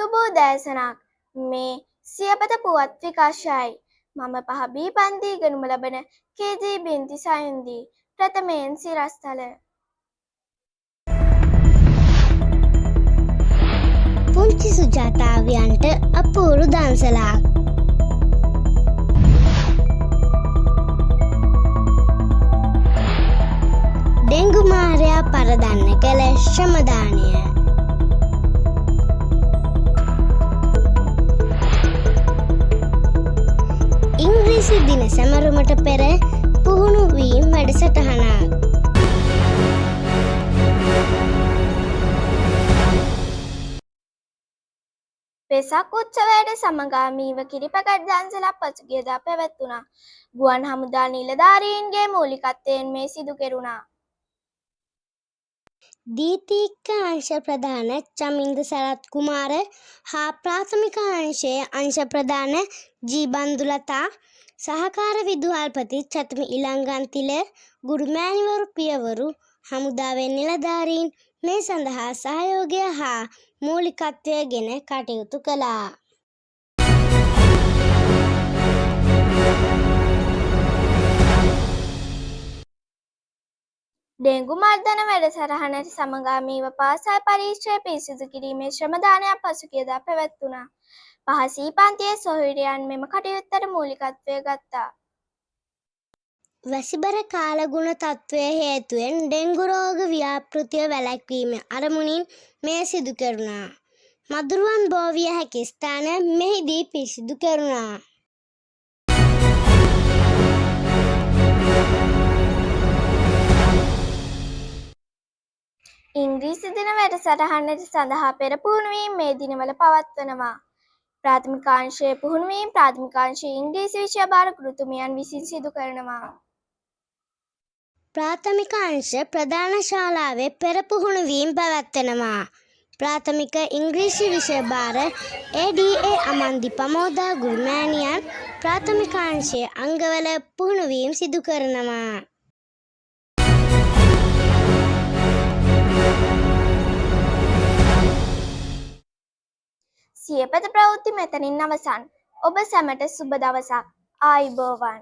සුබෝදෑසනක් මේ සියපත පුවත් විකාශයයි. මම පහ බී පන්ති ගනුම ලබන කේජී බින්ති සයුන්දී ප්‍රථමයෙන් සිරස්තල. පුංචි සුජාතාවියන්ට අපූරු දන්සලක්. ඩෙංගු මාරයා පරදන්න කළ ශ්‍රමදානය. ඉංග්‍රීසි දින සැමරුමට පෙර පුහුණු වීම් වැඩසටහනක්. වෙසක් උත්සවයට සමගාමීව කිරිපැකට් දන්සලක් පසුගියදා පැවැත්වුණා. ගුවන් හමුදා නිලධාරීන්ගේ මූලිකත්වයෙන් මේ සිදු කෙරුණා. දීතික අංශ ප්‍රධාන චමින්ද සරත් කුමාර හා ප්‍රාථමික අංශයේ අංශ ප්‍රධාන ජී බන්දුලතා, සහකාර විදුහල්පති චතුමි ඉලංගන්තිල, ගුරු මෑණිවරු පියවරු, හමුදාවේ නිලධාරීන් මේ සඳහා සහයෝගය හා මූලිකත්වය ගෙන කටයුතු කළා. ඩෙංගු මර්ධන වැඩසටහනට සමගාමීව පාසල් පරීක්ෂය පිරිසිදු කිරීමේ ශ්‍රමදානයක් පසුගියදා පැවැත්වුණා. පහ සී පන්තියේ සොහොයුරියන් මෙම කටයුත්තට මූලිකත්වය ගත්තා. වැසිබර කාලගුණ තත්ත්වය හේතුවෙන් ඩෙංගු රෝග ව්‍යාපෘතිය වැළැක්වීම අරමුණින් මෙය සිදු කෙරුණා. මදුරුවන් බෝ විය හැකි ස්ථාන මෙහිදී පිරිසිදු කෙරුණා. ඉංග්‍රීසි දින වැඩසටහනට සඳහා පෙර පුහුණුවීම් මේ දිනවල පවත්වනවා. ප්‍රාථමිකාංශයේ පුහුණුවීම් ප්‍රාථමිකාංශයේ ඉංග්‍රීසි විෂය භාර ගුරුතුමියන් විසින් සිදු කරනවා. ප්‍රාථමික අංශ ප්‍රධාන ශාලාවේ පෙර පුහුණුවීම් පැවැත්වෙනවා. ප්‍රාථමික ඉංග්‍රීසි විෂය භාර ADA අමන්දි පමෝදා ගුරු මෑණියන් ප්‍රාථමික අංශයේ අංගවල පුහුණුවීම් සිදු කරනවා. සියපත ප්‍රවෘත්ති මෙතනින් අවසන්. ඔබ සැමට සුබ දවසක්. ආයුබෝවන්.